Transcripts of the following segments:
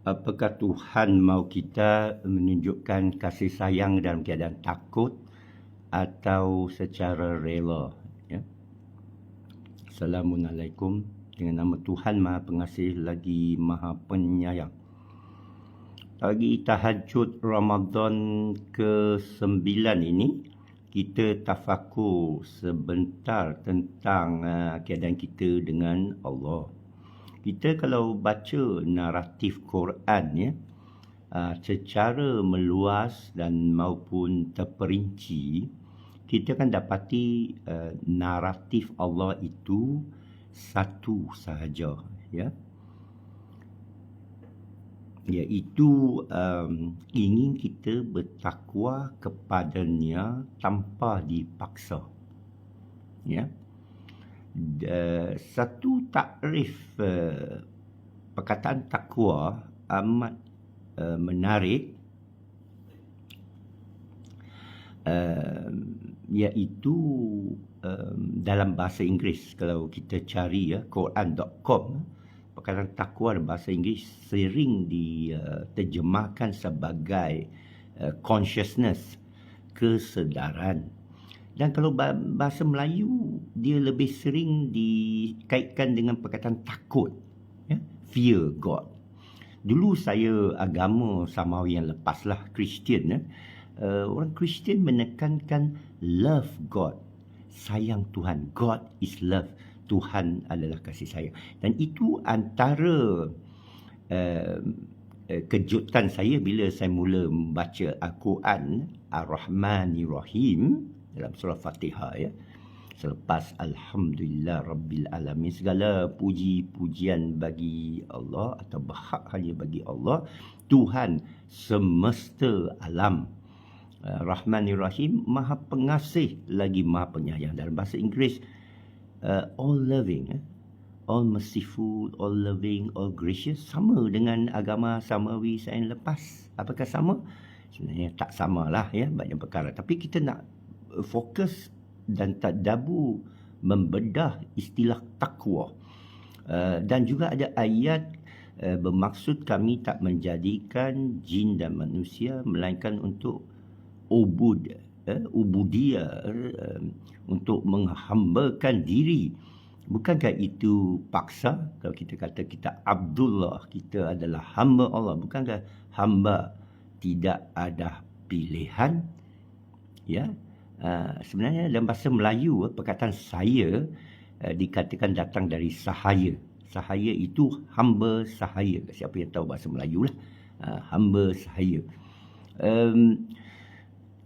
Apakah Tuhan mahu kita menunjukkan kasih sayang dalam keadaan takut atau secara rela? Ya. Assalamualaikum. Dengan nama Tuhan Maha Pengasih lagi Maha Penyayang. Pagi tahajud Ramadan ke-9 ini, kita tafakur sebentar tentang keadaan kita dengan Allah. Kita kalau baca naratif Quran ya, secara meluas dan maupun terperinci, kita akan dapati naratif Allah itu satu sahaja ya, iaitu ingin kita bertakwa kepadanya tanpa dipaksa ya. Satu takrif perkataan takwa amat menarik, iaitu dalam bahasa Inggeris. Kalau kita cari ya, Quran.com, perkataan takwa dalam bahasa Inggeris sering diterjemahkan sebagai consciousness, kesedaran. Dan kalau bahasa Melayu, dia lebih sering dikaitkan dengan perkataan takut, ya? Fear God. Dulu saya agama samawi yang lepaslah, Kristian ya. Orang Kristian menekankan love God, sayang Tuhan. God is love, Tuhan adalah kasih sayang. Dan itu antara kejutan saya bila saya mula membaca Al-Quran Ar-Rahmanir-Rahim dalam surah Fatihah ya. Selepas Alhamdulillah Rabbil Alamin, segala puji-pujian bagi Allah atau berhak hanya bagi Allah, Tuhan semesta alam. Rahmanir Rahim, Maha Pengasih lagi Maha Penyayang. Dalam bahasa Inggeris, all loving, all merciful, all loving, all gracious. Sama dengan agama samawi saya yang lepas. Apakah sama? Sebenarnya tak samalah ya, banyak perkara. Tapi kita nak fokus dan tadabbur membedah istilah takwa. Dan juga ada ayat bermaksud kami tak menjadikan jin dan manusia melainkan untuk ubudiyah, untuk menghambakan diri. Bukankah itu paksa? Kalau kita kata kita Abdullah, kita adalah hamba Allah, bukankah hamba tidak ada pilihan? Ya. Sebenarnya dalam bahasa Melayu, perkataan saya dikatakan datang dari sahaya. Sahaya itu hamba sahaya. Siapa yang tahu bahasa Melayu lah, hamba sahaya.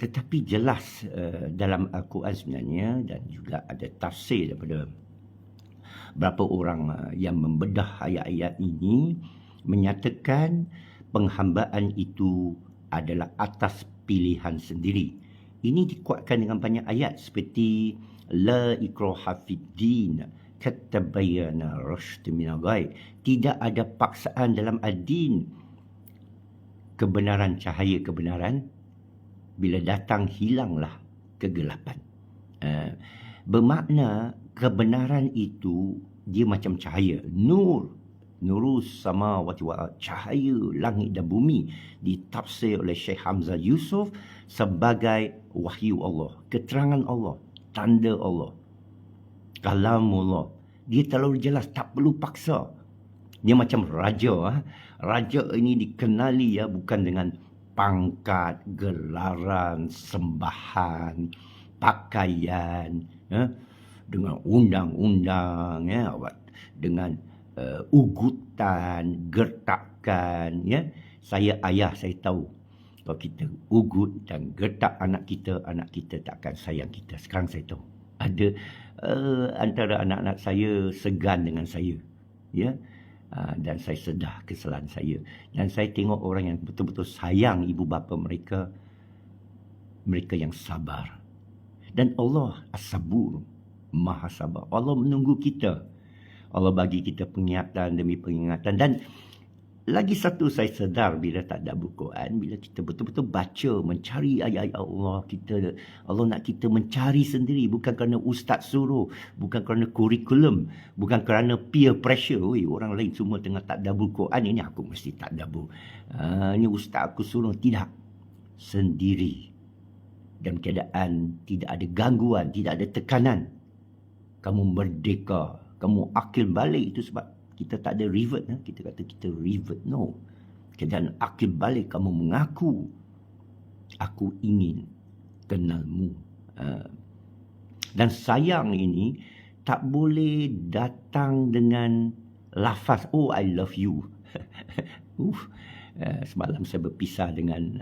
Tetapi jelas dalam Al-Quran sebenarnya, dan juga ada tafsir daripada berapa orang yang membedah ayat-ayat ini, menyatakan penghambaan itu adalah atas pilihan sendiri. Ini dikuatkan dengan banyak ayat seperti la ikraha fiddin qad tabayyana rusyd minal ghayy. Tidak ada paksaan dalam ad-din. Kebenaran, cahaya kebenaran, bila datang hilanglah kegelapan. Bermakna kebenaran itu dia macam cahaya, nurus samawati wal ardh, cahaya langit dan bumi, ditafsir oleh Syekh Hamzah Yusof sebagai wahyu Allah, keterangan Allah, tanda Allah, kalamullah. Dia terlalu jelas, tak perlu paksa. Dia macam raja. Raja ini dikenali ya, bukan dengan pangkat, gelaran, sembahan, pakaian, dengan undang-undang, ya, dengan ugutan, gertakan, ya. Saya ayah, saya tahu kalau kita ugut dan gertak anak kita tak akan sayang kita. Sekarang saya tahu ada antara anak-anak saya segan dengan saya, ya. Dan saya sedar kesalahan saya, dan saya tengok orang yang betul-betul sayang ibu bapa mereka, mereka yang sabar. Dan Allah as-sabur, maha sabar. Allah menunggu kita. Allah bagi kita pengingatan demi pengingatan. Dan lagi satu saya sedar bila tadabbur Quran, bila kita betul-betul baca, mencari ayat-ayat Allah, Allah nak kita mencari sendiri, bukan kerana ustaz suruh, bukan kerana kurikulum, bukan kerana peer pressure. Oi, orang lain semua tengah tadabbur Quran, ini aku mesti tadabbur. Ini ustaz aku suruh. Tidak. Sendiri. Dalam keadaan tidak ada gangguan, tidak ada tekanan. Kamu merdeka, kamu akil balik. Itu sebab kita tak ada revert. Kita kata kita revert. No. Keadaan akil balik, kamu mengaku, aku ingin kenalmu. Dan sayang ini tak boleh datang dengan lafaz, oh I love you. Semalam saya berpisah dengan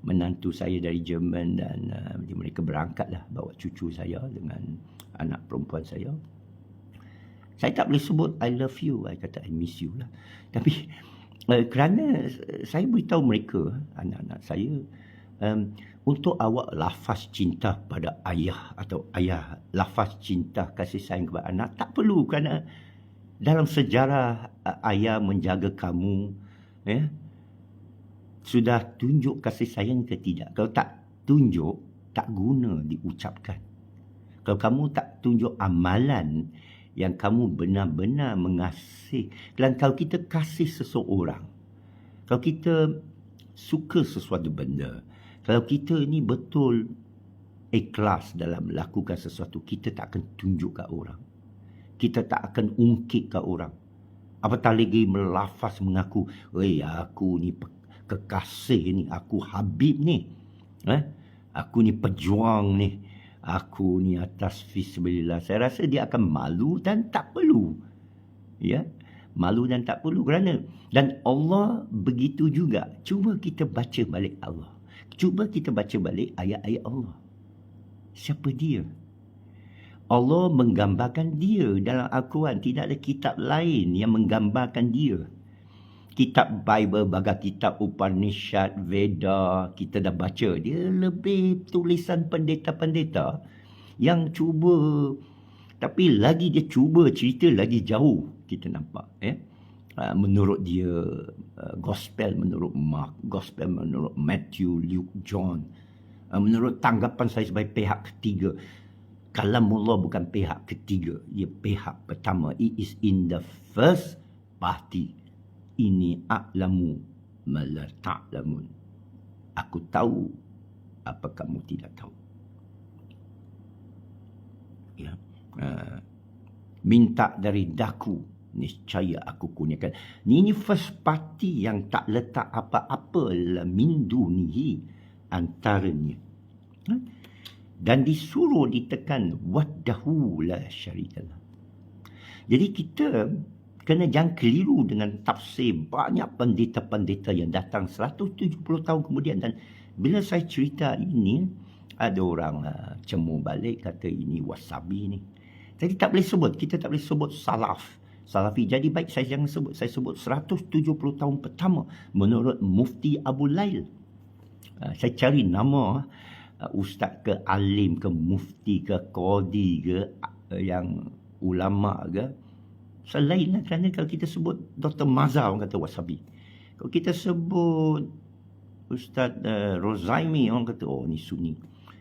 menantu saya dari Jerman, dan mereka berangkatlah bawa cucu saya dengan anak perempuan saya. Saya tak boleh sebut I love you, saya kata I miss you lah. Tapi kerana saya beritahu mereka, anak-anak saya, untuk awak lafaz cinta pada ayah atau ayah lafaz cinta kasih sayang kepada anak, tak perlu, kerana dalam sejarah ayah menjaga kamu, sudah tunjuk kasih sayang ke tidak. Kalau tak tunjuk, tak guna diucapkan. Kalau kamu tak tunjuk amalan yang kamu benar-benar mengasihi. Dan kalau kita kasih seseorang, kalau kita suka sesuatu benda, kalau kita ni betul ikhlas dalam melakukan sesuatu, kita tak akan tunjuk kat orang. Kita tak akan ungkit kat orang. Apatah lagi melafaz mengaku, aku ni kekasih ni, aku Habib ni. Aku ni pejuang ni. Aku ni atas fisabilillah. Saya rasa dia akan malu dan tak perlu. Ya, malu dan tak perlu. Kerana dan Allah begitu juga. Cuba kita baca balik Allah. Cuba kita baca balik ayat-ayat Allah. Siapa dia? Allah menggambarkan dia dalam Al-Quran. Tidak ada kitab lain yang menggambarkan dia. Kitab Bible, bagai kitab Upanishad, Veda, kita dah baca. Dia lebih tulisan pendeta-pendeta yang cuba, tapi lagi dia cuba cerita lagi jauh, kita nampak. Menurut dia, Gospel menurut Mark, Gospel menurut Matthew, Luke, John. Menurut tanggapan saya sebagai pihak ketiga, Kalamullah bukan pihak ketiga, dia pihak pertama. It is in the first party. Ini a'lamu mala ta'lamun. Aku tahu apa kamu tidak tahu. Ya. Minta dari daku, niscaya aku kurniakan. Ini first party yang tak letak apa-apa min dunihi antaranya. Dan disuruh ditekan wahdahu la syarikalah. Jadi kita kena jangan keliru dengan tafsir banyak pendeta-pendeta yang datang 170 tahun kemudian. Dan bila saya cerita ini, ada orang cemur balik, kata ini wasabi ni. Jadi tak boleh sebut, kita tak boleh sebut Salafi. Jadi baik saya jangan sebut. Saya sebut 170 tahun pertama menurut Mufti Abu Lail. Saya cari nama ustaz ke alim ke mufti ke qadi ke yang ulama ke. Selain lah, kerana kalau kita sebut Dr. Mazhar, orang kata wasabi. Kalau kita sebut Ustaz Rozaimi, orang kata oh ni Sunni.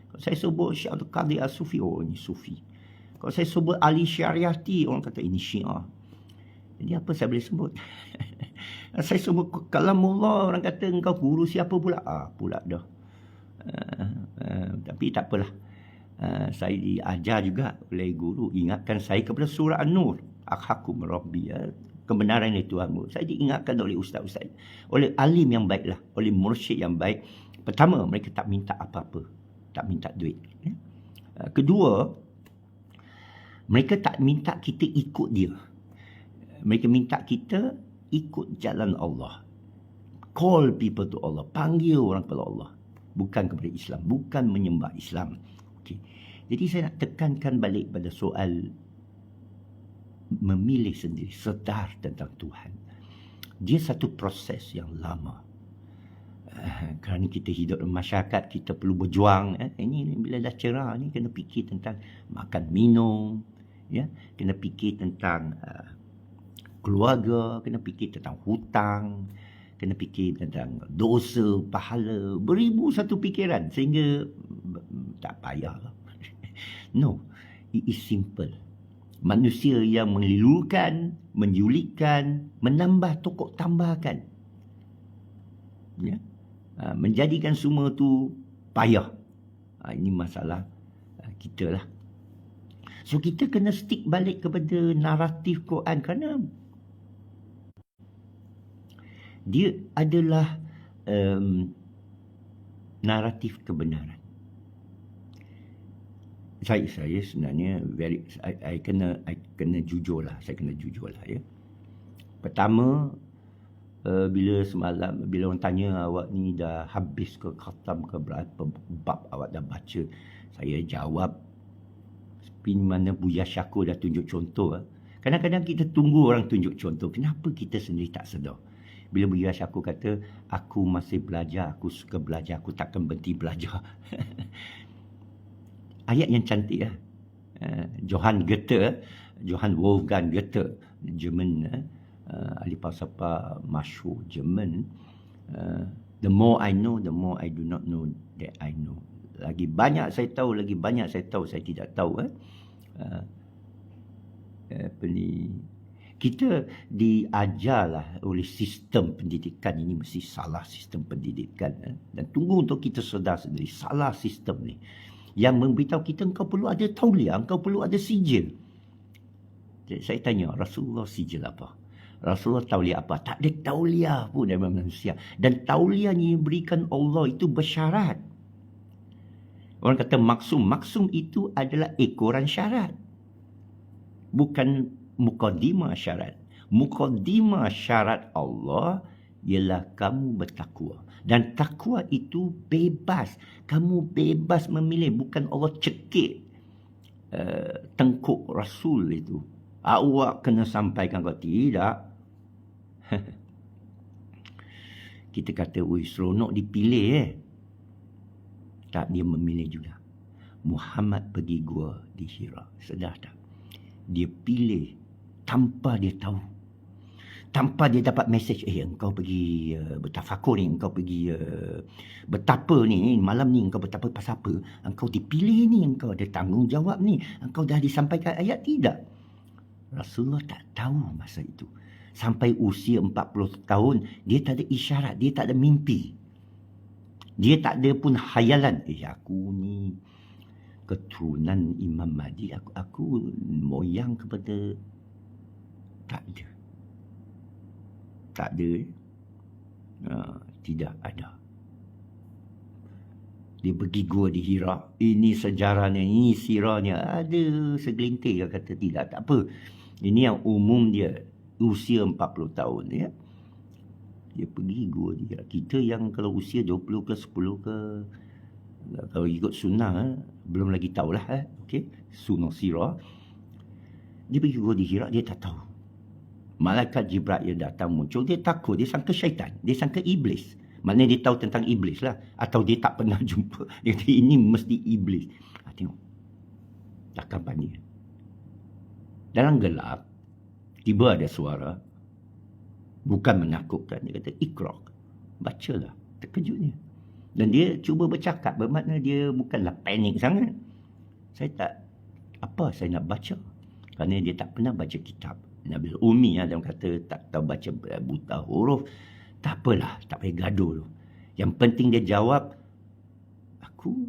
Kalau saya sebut Syekh Abdul Qadir As-Sufi, oh ni Sufi. Kalau saya sebut Ali Syariati, orang kata ini Syiah. Jadi apa saya boleh sebut? Saya sebut Kalamullah, orang kata engkau guru siapa pula? Pula dah. Tapi tak apalah. Saya diajar juga oleh guru, ingatkan saya kepada surah An-Nur. Akhakum Rabbi, kebenaran itu Tuhanmu. Saya diingatkan oleh ustaz-ustaz, oleh alim yang baiklah, oleh mursyid yang baik. Pertama, mereka tak minta apa-apa, tak minta duit. Kedua, mereka tak minta kita ikut dia. Mereka minta kita ikut jalan Allah. Call people to Allah, panggil orang kepada Allah, bukan kepada Islam, bukan menyembah Islam. Okay. Jadi saya nak tekankan balik pada soal memilih sendiri, sedar tentang Tuhan. Dia satu proses yang lama. Kerana kita hidup dalam masyarakat, kita perlu berjuang. Ini bila dah cerah ni, kena fikir tentang makan minum, ya, kena fikir tentang keluarga, kena fikir tentang hutang, kena fikir tentang dosa, pahala, beribu satu fikiran sehingga tak payah. No, it is simple. Manusia yang melilukan, menyulitkan, menambah tokok tambahkan. Ya? Menjadikan semua tu payah. Ini masalah kita lah. So kita kena stick balik kepada naratif Quran kerana dia adalah naratif kebenaran. Saya sebenarnya I kena jujur lah. Saya kena jujur lah ya. Pertama, bila orang tanya awak ni dah habis ke khatam ke berapa bab awak dah baca, saya jawab seperti mana Buya Syakur dah tunjuk contoh. Kadang-kadang kita tunggu orang tunjuk contoh, kenapa kita sendiri tak sedar? Bila Buya Syakur kata, aku masih belajar, aku suka belajar, aku takkan berhenti belajar. Ayat yang cantik lah. Johann Wolfgang Goethe, Jerman, ahli falsafah masyhur Jerman. The more I know, the more I do not know that I know. Lagi banyak saya tahu, lagi banyak saya tahu saya tidak tahu. Kita diajarlah oleh sistem pendidikan ini, mesti salah sistem pendidikan. Dan tunggu untuk kita sedar sendiri, salah sistem ni. Yang memberitahu kita, engkau perlu ada tauliah, engkau perlu ada sijil. Saya tanya, Rasulullah sijil apa? Rasulullah tauliah apa? Tak ada tauliah pun dari manusia. Dan tauliah yang diberikan Allah itu bersyarat. Orang kata maksum. Maksum itu adalah ekoran syarat. Bukan mukaddimah syarat. Mukaddimah syarat Allah ialah kamu bertakwa. Dan takwa itu bebas. Kamu bebas memilih. Bukan Allah cekik tengkuk Rasul itu. Awak kena sampaikan kau tidak. Kita kata, seronok dipilih Tak, dia memilih juga. Muhammad pergi gua di Hira. Sedar tak? Dia pilih tanpa dia tahu. Tanpa dia dapat mesej, engkau pergi bertafakur ni, engkau pergi bertapa ni, malam ni engkau bertapa pasal apa? Engkau dipilih ni, engkau ada tanggungjawab ni, engkau dah disampaikan ayat, tidak. Rasulullah tak tahu masa itu. Sampai usia 40 tahun, dia tak ada isyarat, dia tak ada mimpi. Dia tak ada pun hayalan. Aku ni keturunan Imam Mahdi, aku moyang kepada... Tak ada. Tak ada. Tidak ada. Dia pergi gua di Hira. Ini sejarahnya, ini sirahnya. Ada segelintir yang kata tidak. Tak apa. Ini yang umum dia. Usia 40 tahun. Ya. Dia pergi gua di Hira. Kita yang kalau usia 20 ke 10 ke, kalau ikut sunnah, belum lagi tahulah. Okay? Sunnah sirah. Dia pergi gua di Hira, dia tak tahu. Malaikat Jibril datang muncul, dia takut, dia sangka syaitan, dia sangka iblis. Maknanya dia tahu tentang iblis lah. Atau dia tak pernah jumpa. Dia kata ini mesti iblis. Tengok. Takkan panik. Dalam gelap, tiba ada suara. Bukan menakutkan. Dia kata, Iqra'. Bacalah. Terkejutnya. Dan dia cuba bercakap. Bermakna dia bukanlah panik sangat. Saya nak baca. Kerana dia tak pernah baca kitab. Nabil Umi ada yang kata tak tahu baca buta huruf. Tak apalah, tak payah gaduh. Yang penting dia jawab, aku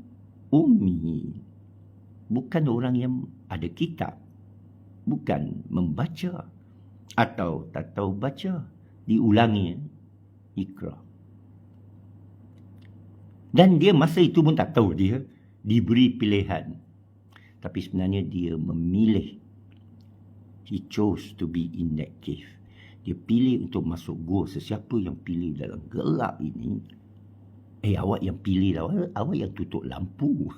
Umi. Bukan orang yang ada kitab. Bukan membaca. Atau tak tahu baca. Diulangi. Iqra'. Dan dia masa itu pun tak tahu dia diberi pilihan. Tapi sebenarnya dia memilih. He chose to be in that cave. Dia pilih untuk masuk gua. Sesiapa yang pilih dalam gelap ini, awak yang pilih lah. Awak yang tutup lampu.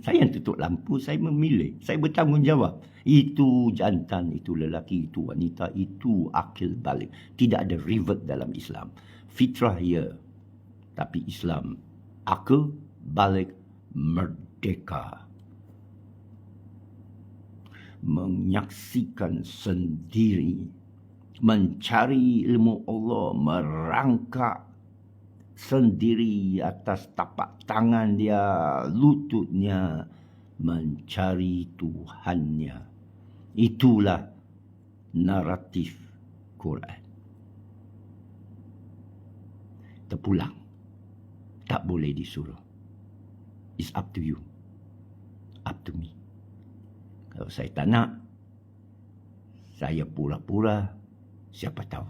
Saya yang tutup lampu, saya memilih. Saya bertanggungjawab. Itu jantan, itu lelaki, itu wanita, itu akil balik. Tidak ada revert dalam Islam. Fitrah ya. Tapi Islam, akil balik merdeka. menyaksikan sendiri, mencari ilmu Allah, merangkak sendiri atas tapak tangan dia, lututnya, mencari Tuhannya. Itulah naratif Quran. Terpulang. Tak boleh disuruh. It's up to you. Up to me. Kalau saya tak nak, saya pura-pura, siapa tahu.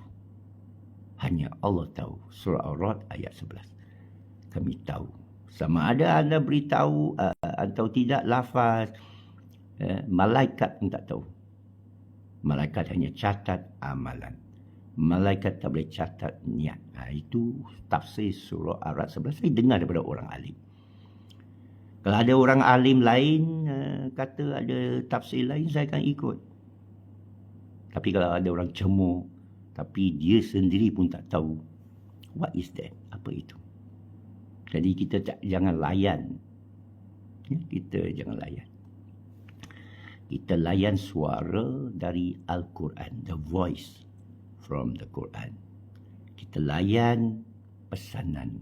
Hanya Allah tahu. Surah Ar-Ra'd ayat 11. Kami tahu. Sama ada anda beritahu atau tidak lafaz, malaikat pun tak tahu. Malaikat hanya catat amalan. Malaikat tak boleh catat niat. Itu tafsir surah Ar-Ra'd 11. Saya dengar daripada orang alim. Kalau ada orang alim lain kata ada tafsir lain, saya akan ikut. Tapi kalau ada orang cemooh, tapi dia sendiri pun tak tahu, what is that? Apa itu? Jadi kita jangan layan. Kita jangan layan. Kita layan suara dari Al-Quran, the voice from the Quran. Kita layan pesanan.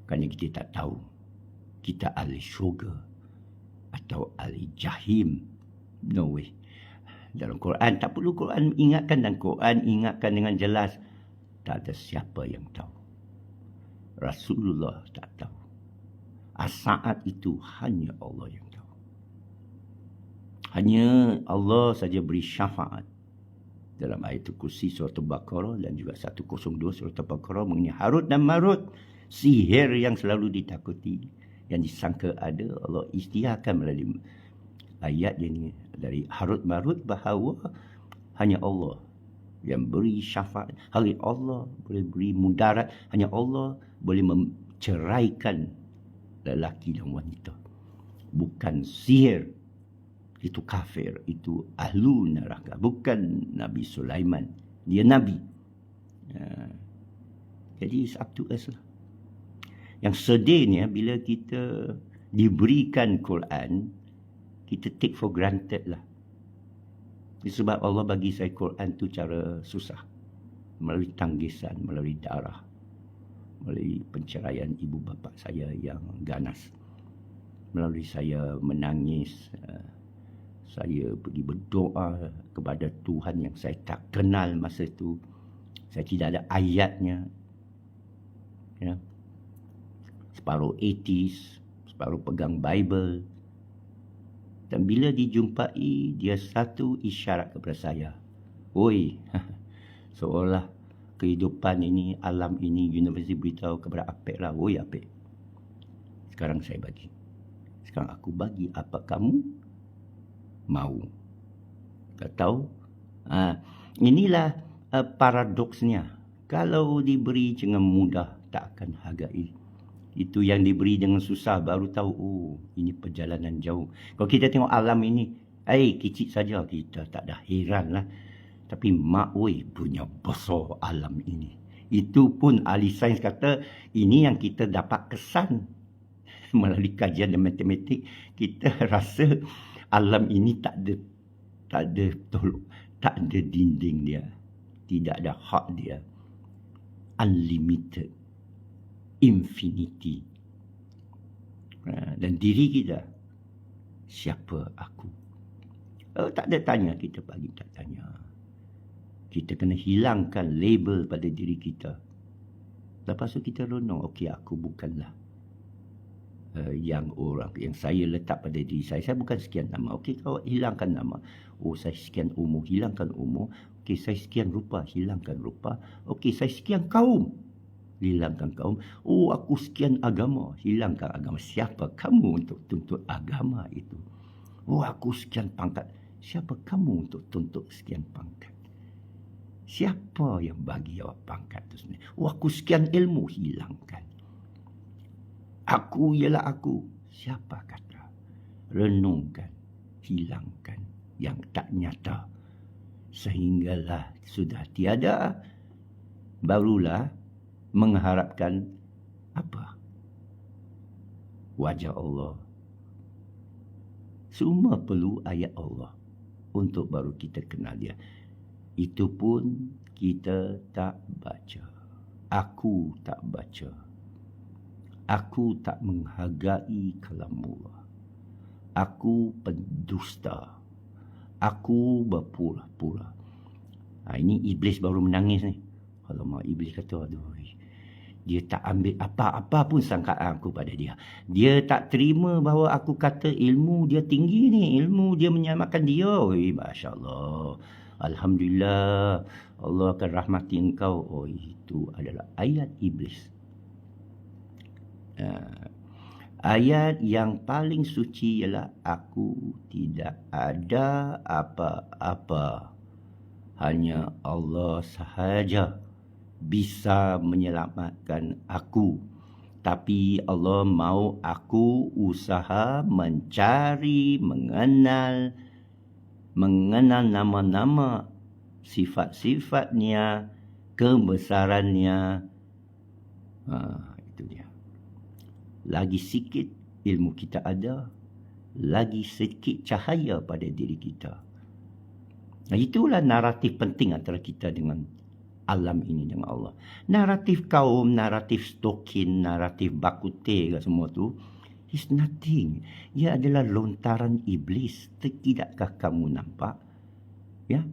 Kerana kita tak tahu kita ahli syurga atau ahli jahim. No way. Dalam Quran tak perlu Quran ingatkan, dan Quran ingatkan dengan jelas. Tak ada siapa yang tahu. Rasulullah tak tahu. Saat itu hanya Allah yang tahu. Hanya Allah saja beri syafaat dalam ayat kursi surah Al-Baqarah dan juga 102 surah Al-Baqarah mengenai Harut dan Marut, sihir yang selalu ditakuti, yang disangka ada. Allah istiharkan melalui ayat ini dari Harut Marut bahawa hanya Allah yang beri syafaat. Hanya Allah boleh beri mudarat. Hanya Allah boleh menceraikan lelaki dan wanita. Bukan sihir. Itu kafir. Itu ahlu neraka. Bukan Nabi Sulaiman. Dia Nabi. Jadi it's up to us lah. Yang sedihnya bila kita diberikan Quran, kita take for granted lah. Sebab Allah bagi saya Quran tu cara susah. Melalui tanggisan, melalui darah. Melalui penceraian ibu bapa saya yang ganas. Melalui saya menangis. Saya pergi berdoa kepada Tuhan yang saya tak kenal masa itu. Saya tidak ada ayatnya. Ya. Separuh atheist, separuh pegang Bible. Dan bila dijumpai, dia satu isyarat kepada saya. Oi, seolah kehidupan ini, alam ini, universiti beritahu kepada Apek lah. Oi Apek, sekarang saya bagi. Sekarang aku bagi apa kamu mau. Kau tahu? Inilah paradoksnya. Kalau diberi dengan mudah, tak akan hargai. Itu yang diberi dengan susah, baru tahu, oh, ini perjalanan jauh. Kalau kita tengok alam ini, kecil saja, kita tak ada heran lah. Tapi mak punya besar alam ini. Itu pun ahli sains kata, ini yang kita dapat kesan. Melalui kajian dan matematik, kita rasa alam ini tak ada dinding dia. Tidak ada hak dia. Unlimited. Infinity. Dan diri kita, siapa aku? Tak ada tanya, kita bagi tak tanya. Kita kena hilangkan label pada diri kita. Lepas tu kita renung, okey, aku bukanlah yang saya letak pada diri saya. Saya bukan sekian nama. Okey, kau hilangkan nama. Oh, saya sekian umur, hilangkan umur. Okey, saya sekian rupa, hilangkan rupa. Okey, saya sekian kaum, hilangkan kaum. Oh, aku sekian agama, hilangkan agama. Siapa kamu untuk tuntut agama itu? Oh, aku sekian pangkat. Siapa kamu untuk tuntut sekian pangkat? Siapa yang bagi awak pangkat itu sebenarnya? Oh, aku sekian ilmu, hilangkan. Aku ialah aku. Siapa kata? Renungkan, hilangkan yang tak nyata. Sehinggalah sudah tiada, barulah mengharapkan apa? Wajah Allah Semua perlu ayat Allah untuk baru kita kenal dia. Itu pun kita tak baca. Aku tak baca. Aku tak menghargai kalamullah. Aku pendusta. Aku berpura-pura. Ini iblis baru menangis ni. Kalau mau iblis kata, aduh, dia tak ambil apa-apa pun sangkaan aku pada dia. Dia tak terima bahawa aku kata ilmu dia tinggi ni. Ilmu dia menyelamatkan dia. Masya Allah. Alhamdulillah. Allah akan rahmati engkau. Itu adalah ayat iblis. Ayat yang paling suci ialah aku tidak ada apa-apa. Hanya Allah sahaja bisa menyelamatkan aku. Tapi Allah mahu aku usaha mencari, mengenal nama-nama, sifat-sifatnya, kebesarannya. Itu dia. Lagi sikit ilmu kita ada, lagi sedikit cahaya pada diri kita. Itulah naratif penting antara kita dengan alam ini, dengan Allah. Naratif kaum, naratif stokin, naratif bakute semua tu is nothing. Ia adalah lontaran iblis. Tidakkah kamu nampak? Ya,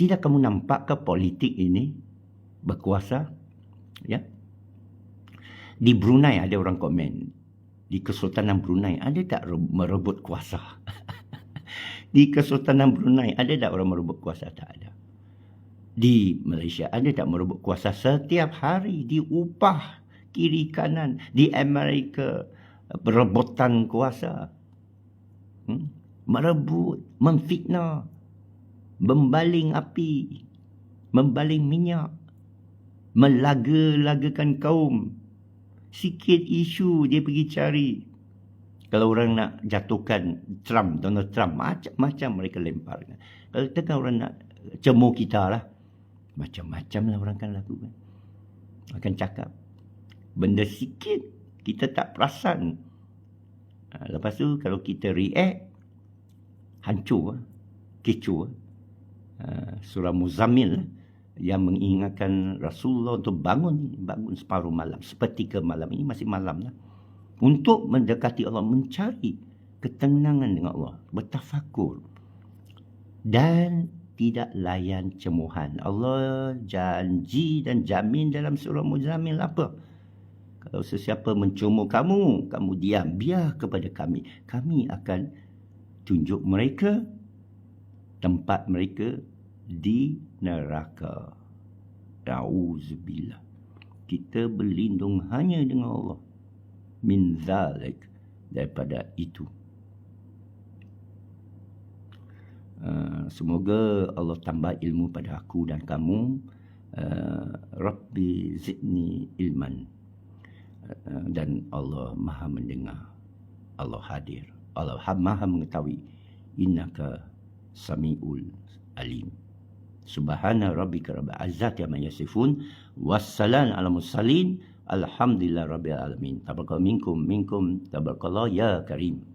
tidak kamu nampak ke politik ini berkuasa? Ya. Di Brunei ada orang komen, di Kesultanan Brunei ada tak merebut kuasa? Di Kesultanan Brunei ada tak orang merebut kuasa? Tak ada. Di Malaysia ada tak merebut kuasa? Setiap hari diupah kiri kanan. Di Amerika perebutan kuasa. Merebut, memfitnah, membaling api, membaling minyak, melaga-lagakan kaum. Sikit isu dia pergi cari. Kalau orang nak jatuhkan Trump, Donald Trump, macam-macam mereka lemparkan. Kalau tekan orang nak cemooh kita lah, macam-macam lah orang akan lakukan. Akan cakap. Benda sikit, kita tak perasan. Lepas tu kalau kita react, hancur, kecoh. Surah Muzammil yang mengingatkan Rasulullah untuk bangun separuh malam. Sepertiga malam ini masih malam lah. Untuk mendekati Allah, mencari ketenangan dengan Allah, bertafakur dan tidak layan cemuhan. Allah janji dan jamin dalam surah Muzammil apa? Kalau sesiapa mencemooh kamu, kamu diam, biar kepada kami. Kami akan tunjuk mereka tempat mereka di neraka. Auzubillah. Kita berlindung hanya dengan Allah. Min zalik, daripada itu. Semoga Allah tambah ilmu pada aku dan kamu. Rabbi zidni ilman. Dan Allah maha mendengar. Allah hadir. Allah maha mengetahui. Innaka sami'ul alim. Subhana rabbika rabbil izzati amma yasifun. Wassalamu ala mursalin. Alhamdulillah rabbil alamin. Tabarakallahu minkum. Tabarakallah ya karim.